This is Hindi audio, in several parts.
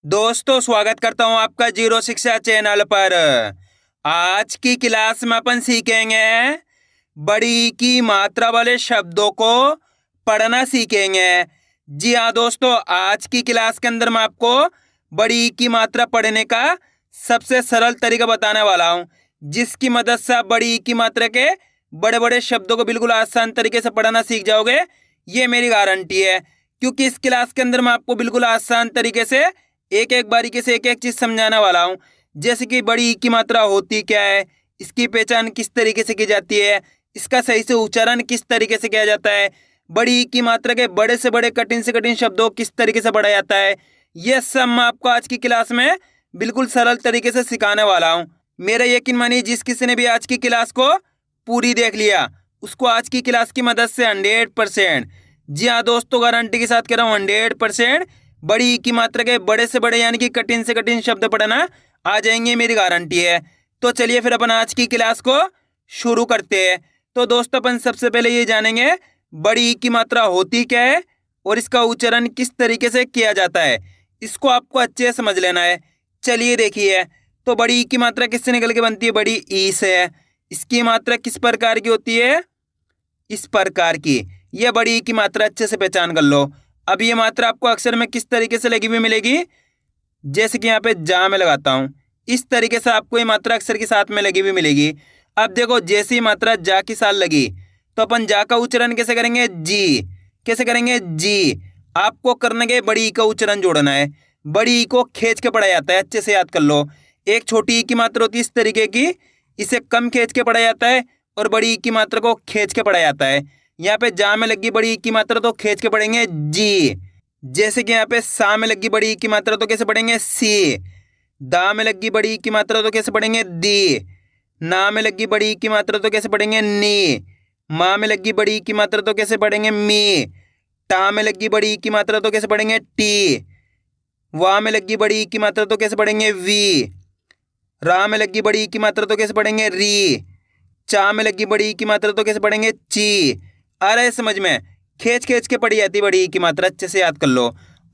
दोस्तों स्वागत करता हूं आपका जीरो शिक्षा चैनल पर। आज की क्लास में अपन सीखेंगे बड़ी की मात्रा वाले शब्दों को पढ़ना सीखेंगे। जी हाँ दोस्तों, आज की क्लास के अंदर मैं आपको बड़ी की मात्रा पढ़ने का सबसे सरल तरीका बताने वाला हूं, जिसकी मदद से आप बड़ी की मात्रा के बड़े बड़े शब्दों को बिल्कुल आसान तरीके से पढ़ना सीख जाओगे। ये मेरी गारंटी है, क्योंकि इस क्लास के अंदर मैं आपको बिल्कुल आसान तरीके से एक एक बारीकी से एक एक चीज समझाने वाला हूँ। जैसे कि बड़ी ई की मात्रा होती क्या है, इसकी पहचान किस तरीके से की जाती है, इसका सही से उच्चारण किस तरीके से किया जाता है, बड़ी ई की मात्रा के बड़े से बड़े कठिन से कठिन शब्दों को किस तरीके से पढ़ा जाता है, यह सब मैं आपको आज की क्लास में बिल्कुल सरल तरीके से सिखाने वाला हूँ। मेरा यकीन मानिए, जिस किसी ने भी आज की क्लास को पूरी देख लिया उसको आज की क्लास की मदद से 100%, जी हाँ दोस्तों, गारंटी के साथ कह रहा हूँ 100% बड़ी ई की मात्रा के बड़े से बड़े यानी कि कठिन से कठिन शब्द पढ़ना आ जाएंगे, मेरी गारंटी है। तो चलिए फिर अपन आज की क्लास को शुरू करते हैं। तो दोस्तों अपन सबसे पहले ये जानेंगे बड़ी ई की मात्रा होती क्या है और इसका उच्चारण किस तरीके से किया जाता है। इसको आपको अच्छे से समझ लेना है। चलिए देखिए, तो बड़ी ई की मात्रा किससे निकल के बनती है? बड़ी ई से। इसकी मात्रा किस प्रकार की होती है? इस प्रकार की। यह बड़ी ई की मात्रा अच्छे से पहचान कर लो। अब ये मात्रा आपको अक्षर में किस तरीके से लगी हुई मिलेगी? जैसे कि यहाँ पे जा में लगाता हूँ, इस तरीके से आपको ये मात्रा अक्षर के साथ में लगी हुई मिलेगी। अब देखो, जैसे ही मात्रा जा के साथ लगी तो अपन जा का उच्चारण कैसे करेंगे? जी। कैसे करेंगे? जी। आपको करने के बड़ी ई का उच्चारण जोड़ना है। बड़ी ई को खींच के पढ़ा जाता है, अच्छे से याद कर लो। एक छोटी ई की मात्रा होती है इस तरीके की, इसे कम खींच के पढ़ा जाता है और बड़ी ई की मात्रा को खींच के पढ़ा जाता है। यहाँ पे जा में लगी बड़ी ई की मात्रा तो खींच के पढ़ेंगे जी। जैसे कि यहाँ पे सा में लगी बड़ी ई की मात्रा तो कैसे पढ़ेंगे? सी। दा में लगी बड़ी ई की मात्रा तो कैसे पढ़ेंगे? दी। ना में लगी बड़ी ई की मात्रा तो कैसे पढ़ेंगे? नी। माँ में लगी बड़ी ई की मात्रा तो कैसे पढ़ेंगे? मी। टा में लगी बड़ी ई की मात्रा तो कैसे पढ़ेंगे? टी। वा में लगी बड़ी ई की मात्रा तो कैसे पढ़ेंगे? वी। रा में लगी बड़ी ई की मात्रा तो कैसे पढ़ेंगे? री। चा में लगी बड़ी ई की मात्रा तो कैसे पढ़ेंगे? ची। आ रहा है समझ में? खींच खींच के पढ़ी जाती बड़ी ई की मात्रा, अच्छे से याद कर लो।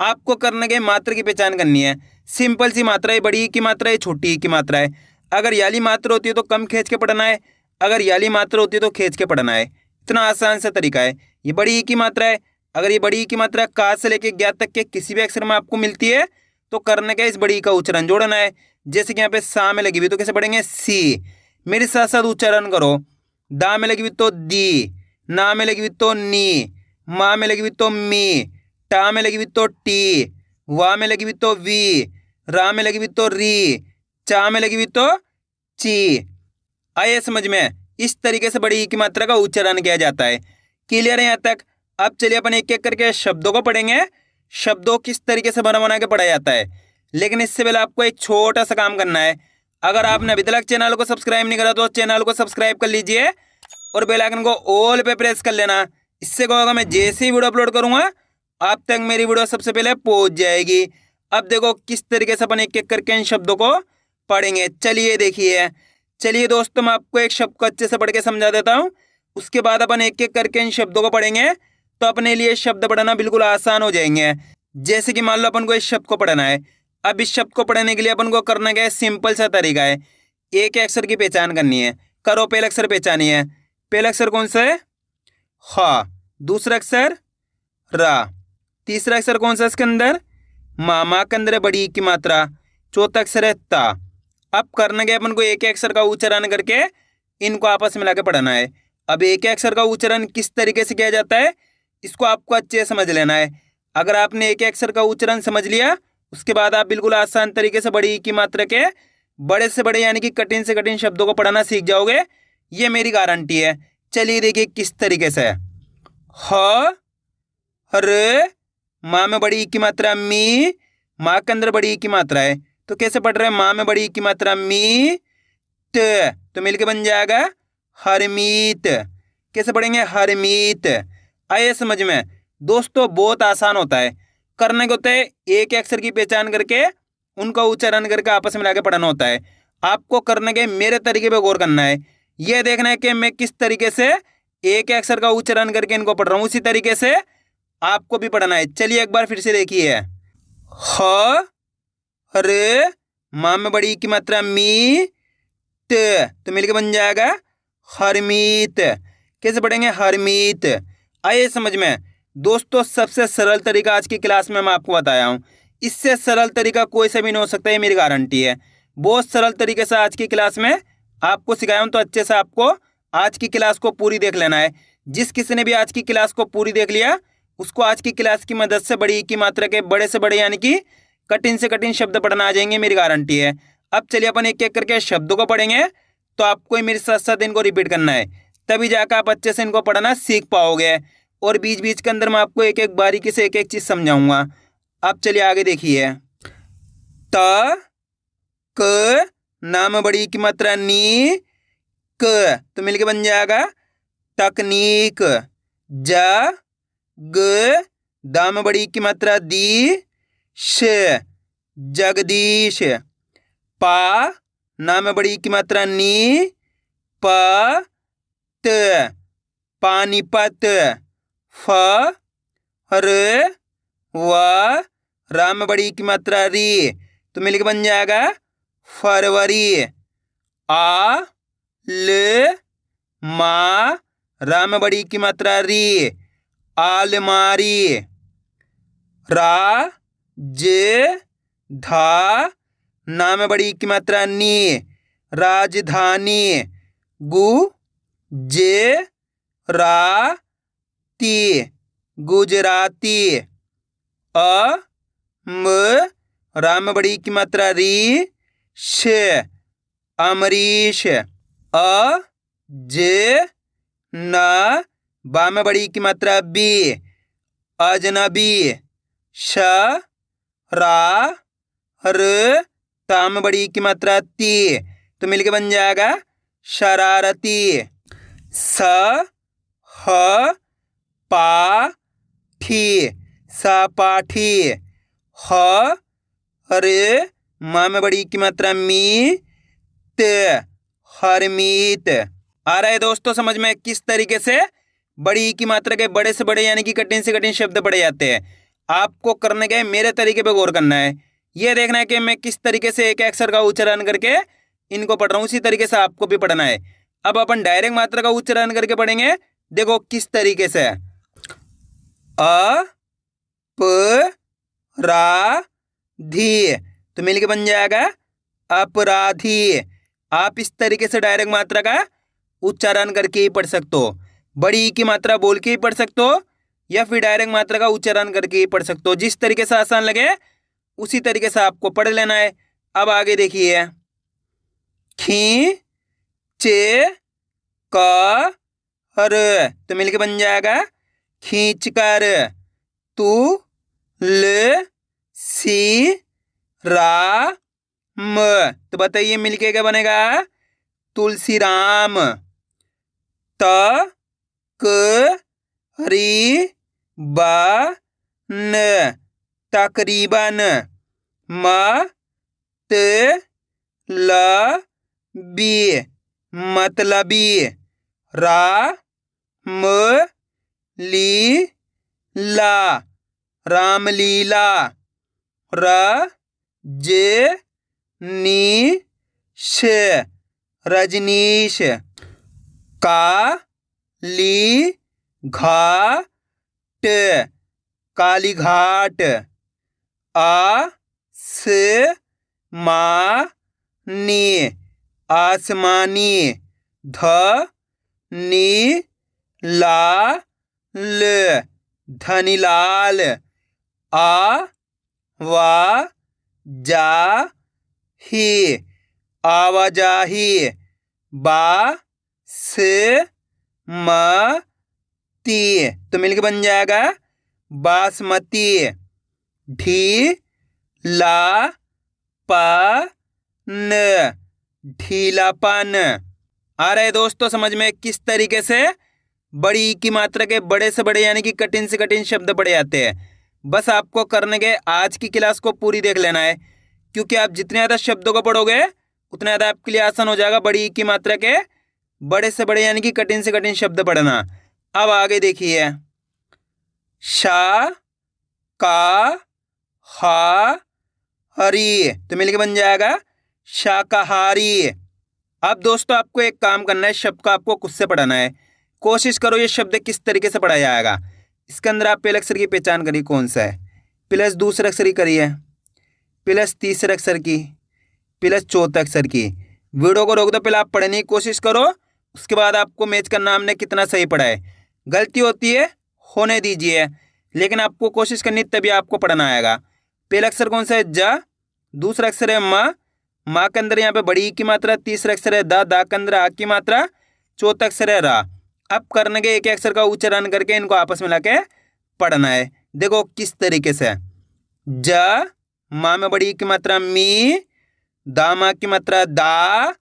आपको करने के मात्रा की पहचान करनी है। सिंपल सी मात्रा है, बड़ी ई की मात्रा है, छोटी ई की मात्रा है। अगर याली मात्रा होती है तो कम खींच के पढ़ना है, अगर याली मात्रा होती है तो खींच के पढ़ना है। इतना आसान सा तरीका है। ये बड़ी ई की मात्रा है। अगर ये बड़ी ई की मात्रा का से लेके ज्ञात तक के किसी भी अक्षर में आपको मिलती है तो करने का इस बड़ी ई का उच्चारण जोड़ना है। जैसे कि यहाँ पे सा में लगी हुई तो कैसे पढ़ेंगे? सी। मेरे साथ साथ उच्चारण करो। दा में लगी हुई तो दी, ना में लगी हुई तो नी, माँ में लगी हुई तो मी, टा में लगी हुई तो टी, वा में लगी हुई तो वी, रा में लगी हुई तो री, चा में लगी हुई तो ची। आइए समझ में? इस तरीके से बड़ी ई की मात्रा का उच्चारण किया जाता है। क्लियर है यहाँ तक? अब चलिए अपन एक एक करके शब्दों को पढ़ेंगे। शब्दों किस तरीके से बना बना के पढ़ा जाता है, लेकिन इससे पहले आपको एक छोटा सा काम करना है। अगर आपने अभी तक चैनल को सब्सक्राइब नहीं करा तो चैनल को सब्सक्राइब कर लीजिए और बेल आइकन को ऑल पे प्रेस कर लेना। इससे क्या होगा, मैं जैसे ही वीडियो अपलोड करूंगा आप तक मेरी वीडियो सबसे पहले पहुंच जाएगी। अब देखो किस तरीके से अपन एक एक करके इन शब्दों को पढ़ेंगे। चलिए देखिए। चलिए दोस्तों, मैं आपको एक शब्द को अच्छे से पढ़ के समझा देता हूँ, उसके बाद अपन एक एक करके इन शब्दों को पढ़ेंगे तो अपने लिए शब्द पढ़ना बिल्कुल आसान हो जाएंगे। जैसे कि मान लो अपन को इस शब्द को पढ़ना है। अब इस शब्द को पढ़ने के लिए अपन को करना क्या है? सिंपल सा तरीका है। एक अक्षर की पहचान करनी है। करो, पहला अक्षर पहचानिए। पहला अक्षर कौन सा है? हा। दूसरा अक्षर रा। तीसरा अक्षर कौन सा इसके अंदर? मामा के अंदर है बड़ी ई की मात्रा। चौथा अक्षर है ता। अब करना क्या? अपन को एक अक्षर का उच्चारण करके इनको आपस में मिला के पढ़ना है। अब एक अक्षर का उच्चारण किस तरीके से किया जाता है इसको आपको अच्छे से समझ लेना है। अगर आपने एक अक्षर का उच्चारण समझ लिया उसके बाद आप बिल्कुल आसान तरीके से बड़ी ई की मात्रा के बड़े से बड़े यानी कि कठिन से कठिन शब्दों को पढ़ना सीख जाओगे, ये मेरी गारंटी है। चलिए देखिए किस तरीके से। ह र, माँ में बड़ी ई की मात्रा मी, माँ के अंदर बड़ी ई की मात्रा है तो कैसे पढ़ रहे हैं? माँ में बड़ी ई की मात्रा मी त, तो मिलके बन जाएगा हरमीत। कैसे पढ़ेंगे? हरमीत। आइए समझ में? दोस्तों बहुत आसान होता है। करने को होता है एक अक्षर की पहचान करके उनका उच्चारण करके आपस में मिला के पढ़ना होता है। आपको करने के मेरे तरीके पे गौर करना है। यह देखना है कि मैं किस तरीके से एक अक्षर का उच्चारण करके इनको पढ़ रहा हूँ, उसी तरीके से आपको भी पढ़ना है। चलिए एक बार फिर से देखिए। ह र, माँ में बड़ी की मात्रा मी, त, तो मिलके बन जाएगा हरमीत। कैसे पढ़ेंगे? हरमीत। आइए समझ में दोस्तों, सबसे सरल तरीका आज की क्लास में मैं आपको बताया हूँ। इससे सरल तरीका कोई से भी नहीं हो सकता, ये मेरी गारंटी है। बहुत सरल तरीके से आज की क्लास में आपको सिखाया हूँ, तो अच्छे से आपको आज की क्लास को पूरी देख लेना है। जिस किसी ने भी आज की क्लास को पूरी देख लिया, उसको आज की क्लास की मदद से बड़ी की मात्रा के बड़े से बड़े यानी कि कठिन से कठिन शब्द पढ़ना आ जाएंगे, मेरी गारंटी है। अब चलिए अपन एक एक करके शब्दों को पढ़ेंगे, तो आपको मेरे साथ साथ इनको रिपीट करना है, तभी जाकर आप अच्छे से इनको पढ़ना सीख पाओगे। और बीच बीच के अंदर मैं आपको एक एक बारीकी से एक एक चीज समझाऊंगा। अब चलिए आगे देखिए। त, क, नाम बड़ी की मात्रा नी, क, तो मिलके बन जाएगा तकनीक। ज, ग, दाम बड़ी की मात्रा दी, श, जगदीश। पा, नाम बड़ी की मात्रा नी, प, त, पानीपत। फ, र, व, राम बड़ी की मात्रा री, तो मिलके बन जाएगा फरवरी। आ, ल, मा, राम बड़ी की मात्रा री, आलमारी। रा, ज, धा, नाम बड़ी की मात्रा नी, राजधानी। गु, जे, रा, ती, गुजराती। अ, म, राम बड़ी की मात्रा री, श, अमरीश। अ, ज, न, बाम बड़ी की मात्रा बी, अजनबी। श, रा, र, ताम बड़ी की मात्रा ती, तो मिलके बन जाएगा शरारती। स, ह, पा, ठी, सपाठी। ह, र, मा में बड़ी की मात्रा मी, त, हरमीत। आ रहा है दोस्तों समझ में किस तरीके से बड़ी की मात्रा के बड़े से बड़े यानी कि कठिन से कठिन शब्द पढ़े जाते हैं। आपको करने के मेरे तरीके पे गौर करना है, ये देखना है कि मैं किस तरीके से एक अक्षर का उच्चारण करके इनको पढ़ रहा हूँ, उसी तरीके से आपको भी पढ़ना है। अब अपन डायरेक्ट मात्रा का उच्चारण करके पढ़ेंगे, देखो किस तरीके से। अ, प, रा, धी, तो मिलके बन जाएगा अपराधी। आप इस तरीके से डायरेक्ट मात्रा का उच्चारण करके ही पढ़ सकते हो, बड़ी की मात्रा बोल के ही पढ़ सकते हो, या फिर डायरेक्ट मात्रा का उच्चारण करके ही पढ़ सकते हो। जिस तरीके से आसान लगे उसी तरीके से आपको पढ़ लेना है। अब आगे देखिए। खी, चे, क, र, तो मिलके बन जाएगा खींच कर। तू, ल, सी, रा, म, तो बताइए मिलके क्या बनेगा? तुलसी राम। त, क, री, बा, न, तकरीबन। म, त, ल, बी, मतलबी। रा, म, ली, ला, रामलीला। र, ज, नी, श, रजनीश। का, ली, घा, ट, काली घाट। आ, स, मा, नी, आसमानी। ध, नी, ला, ल, धनीलाल। आ, वा, जा, ही, आवाजाही। बा, स, म, ती, तो मिलके बन जाएगा बासमती। ढी, ला, पा, न, ढीलापन। आ रहा है दोस्तों समझ में किस तरीके से बड़ी की मात्रा के बड़े से बड़े यानी कि कठिन से कठिन शब्द पढ़े जाते हैं। बस आपको करने के आज की क्लास को पूरी देख लेना है, क्योंकि आप जितने ज़्यादा शब्दों को पढ़ोगे उतना ज़्यादा आपके लिए आसान हो जाएगा बड़ी की मात्रा के बड़े से बड़े यानी कि कठिन से कठिन शब्द पढ़ना। अब आगे देखिए। शा, का, हा, हरी, तो मिलके बन जाएगा शाकाहारी। अब दोस्तों आपको एक काम करना है, शब्द को आपको खुद से पढ़ाना है। कोशिश करो ये शब्द किस तरीके से पढ़ा जाएगा। इसके अंदर आप पहले अक्षर की पहचान करिए कौन सा है, प्लस दूसरे अक्षर की करिए, प्लस तीसरे अक्षर की, प्लस चौथे अक्षर की। वीडियो को रोक दो, पहले आप पढ़ने की कोशिश करो, उसके बाद आपको मैच करना हमने कितना सही पढ़ा है। गलती होती है होने दीजिए, लेकिन आपको कोशिश करनी तभी आपको पढ़ना आएगा। पहला अक्षर कौन सा है, जा। दूसरा अक्षर है माँ, माँ के अंदर यहाँ पे बड़ी की मात्रा। तीसरा अक्षर है दा के अंदर आ की मात्रा। चौथा अक्षर है रा। अब करने के एक अक्षर का उच्चारण करके इनको आपस में मिला के पढ़ना है। देखो किस तरीके से, ज, माँ में बड़ी की मात्रा मी, दा माँ की मात्रा दा,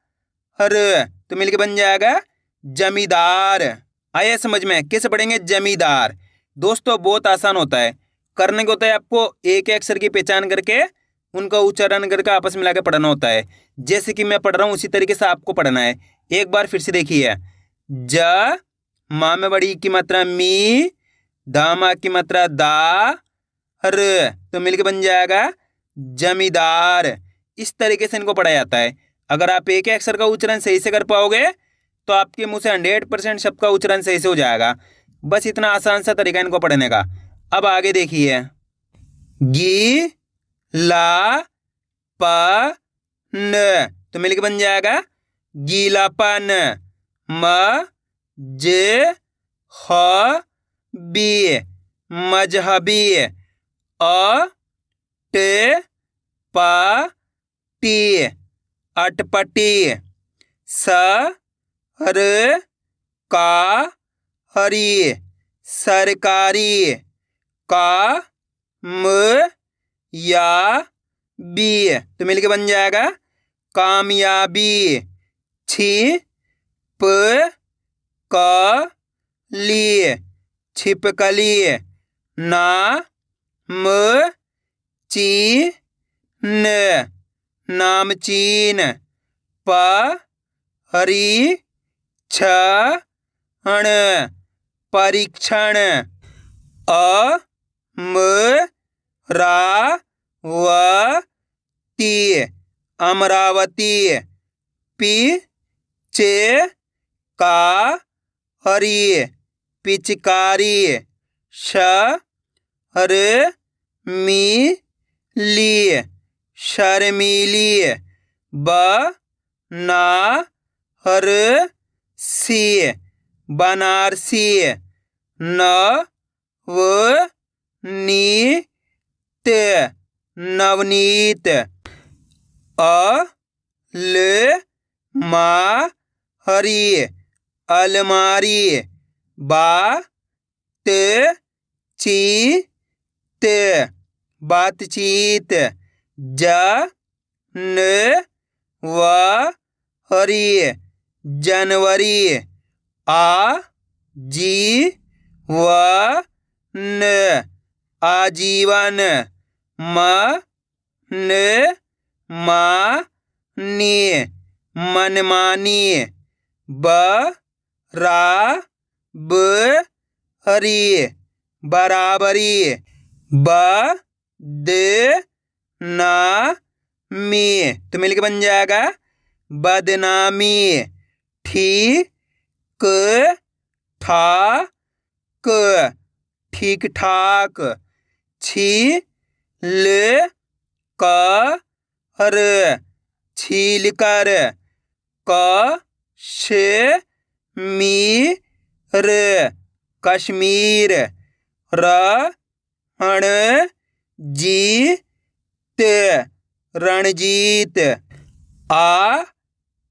हर, तो मिलके बन जाएगा जमींदार। आया समझ में, कैसे पढ़ेंगे, जमींदार। दोस्तों बहुत आसान होता है, करने को होता है आपको एक अक्षर की पहचान करके उनका उच्चारण करके आपस में मिला के पढ़ना होता है। जैसे कि मैं पढ़ रहा हूँ उसी तरीके से आपको पढ़ना है। एक बार फिर से देखिए, ज, माँ में बड़ी की मात्रा मी, दा माँ की मात्रा दा, हर, तो मिलके बन जाएगा जमींदार। इस तरीके से इनको पढ़ा जाता है। अगर आप एक अक्षर का उच्चारण सही से कर पाओगे तो आपके मुंह से 100% शब्द का उच्चारण सही से हो जाएगा। बस इतना आसान सा तरीका इनको पढ़ने का। अब आगे देखिए, गी, ला, प, न, तो मिलके बन जाएगा गीलापन। म, ज, ह, बी, मजहबी। अ, ट, प, टी, अटपटी। स, हर, का, हरी, सरकारी। का, म, या, बी, तो मिलके बन जाएगा कामयाबी। छी, प, क, ली, छिपकली। ना, म, ची, न, नामचीन। प, हरी, छ, हण, परीक्षण। अ, म, रा, व, ती, अमरावती। पी, चे, का, हरी, पिचकारी। श, हर, मी, ली, शर्मीली। ब, ना, हर, सी, बनारसी। न, व, नी, त, नवनीत। अ, ल, मा, हरी, अलमारी। बा, त, ची, त, बातचीत। ज, न, व, हरी, जनवरी। आ, जी, व, न, आजीवन। म, न, मा, नी, मनमानी। ब, रा, ब, हरी, बराबरी। ब, द, ना, मी, तो मिलके बन जाएगा बदनामी। ठी, क, ठा, क, ठीक ठाक। छी, ल, क, हर, छील कर। क, श, मी, र, कश्मीर। र, हण, जी, त, रणजीत। आ,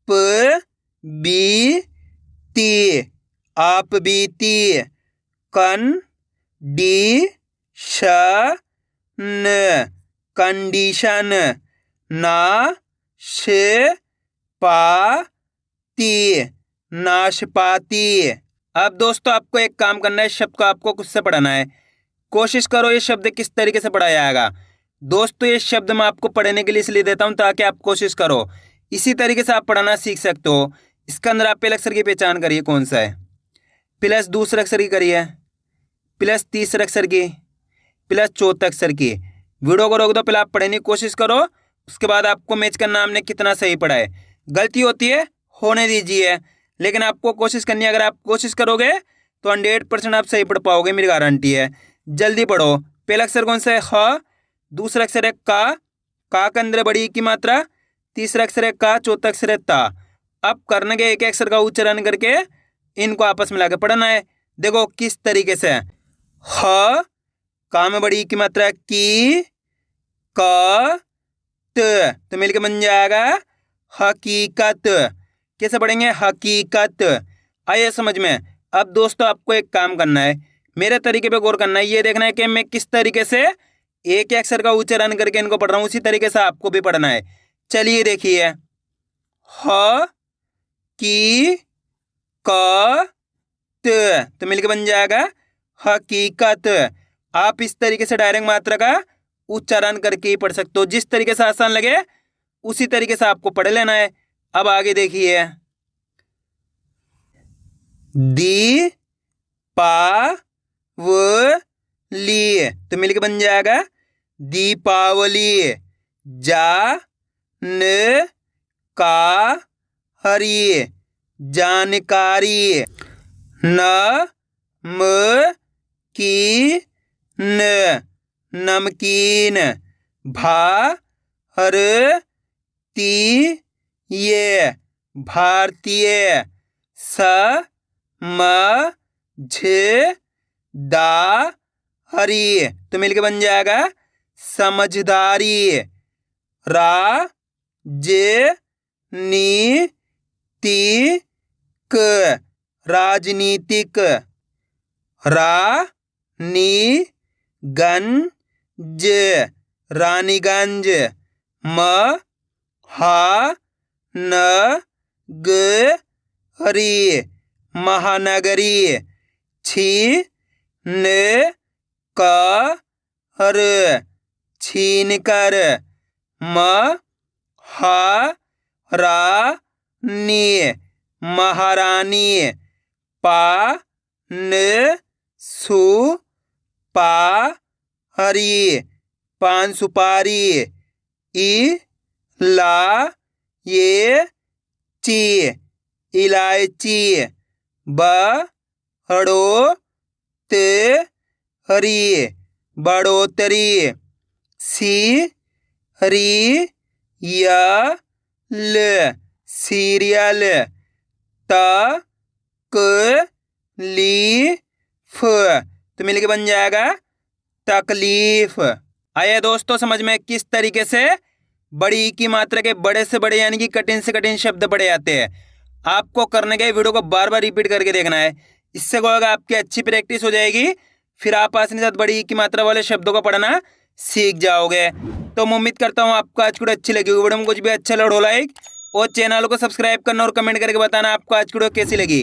प, बी, ती, आप बीती। कन, डी, श, न, कंडीशन। ना, श, पा, ती, नाशपाती। अब दोस्तों आपको एक काम करना है, शब्द को आपको खुद से पढ़ना है। कोशिश करो ये शब्द किस तरीके से पढ़ा जाएगा। दोस्तों ये शब्द मैं आपको पढ़ने के लिए इसलिए देता हूं ताकि आप कोशिश करो, इसी तरीके से आप पढ़ना सीख सकते हो। इसके अंदर आप पहले अक्षर की पहचान करिए कौन सा है, प्लस दूसरे अक्षर की करिए, प्लस तीसरे अक्षर की, प्लस चौथे अक्षर की। वीडियो को रोक दो, पहले आप पढ़ने की कोशिश करो, उसके बाद आपको मैच करना हमने कितना सही पढ़ा है। गलती होती है होने दीजिए, लेकिन आपको कोशिश करनी है। अगर आप कोशिश करोगे तो 100% आप सही पढ़ पाओगे, मेरी गारंटी है। जल्दी पढ़ो। पहला अक्षर कौन सा है? ख। दूसरा अक्षर है का के अंदर है बड़ी ई की मात्रा। तीसरा अक्षर है का, चौथा अक्षर है ता। अब करने के एक अक्षर का उच्चारण करके इनको आपस में लाके पढ़ना है। देखो किस तरीके से। ह का में बड़ी ई की मात्रा की, क त, तो मिलके बन जाएगा हकीकत। कैसे पढ़ेंगे? हकीकत। आइए समझ में। अब दोस्तों आपको एक काम करना है, मेरे तरीके पे गौर करना है। ये देखना है कि मैं किस तरीके से एक अक्षर का उच्चारण करके इनको पढ़ रहा हूँ, उसी तरीके से आपको भी पढ़ना है। चलिए देखिए। ह की क त, तो मिलके बन जाएगा हकीकत। आप इस तरीके से डायरेक्ट मात्रा का उच्चारण करके ही पढ़ सकते हो। जिस तरीके से आसान लगे उसी तरीके से आपको पढ़ लेना है। अब आगे देखिए। दी पा व ली, तो मिलके बन जाएगा दीपावली। जा न का हरी, जानकारी। न म की न, नमकीन। भा हर ती ये, भारतीय। स म झ दा हरी, तो मिलके बन जाएगा समझदारी। रा जे नी ती क, राजनीतिक। रा नी गंज, रानीगंज। म हा न ग हरी, महानगरी। छी न का हर, छीन कर। म हा रा नी, महारानी। पा न सु पा हरी, पान सुपारी। ई ला ये ची, इलायची। ब हड़ो त हरी, बढ़ोतरी। सी हरी या ल, सीरियल। त क ली फ, तो मिलके बन जाएगा तकलीफ। आइए दोस्तों समझ में किस तरीके से बड़ी ई की मात्रा के बड़े से बड़े यानी कि कठिन से कठिन शब्द पढ़े जाते हैं। आपको करने के वीडियो को बार बार रिपीट करके देखना है। इससे क्या होगा, आपकी अच्छी प्रैक्टिस हो जाएगी, फिर आप आसानी के साथ बड़ी ई की मात्रा वाले शब्दों को पढ़ना सीख जाओगे। तो मैं उम्मीद करता हूँ आपको आज की वीडियो अच्छी लगी होगी। वीडियो में कुछ भी अच्छा लगा लाइक और चैनल को सब्सक्राइब करना और कमेंट करके बताना आपको आज की वीडियो कैसी लगी।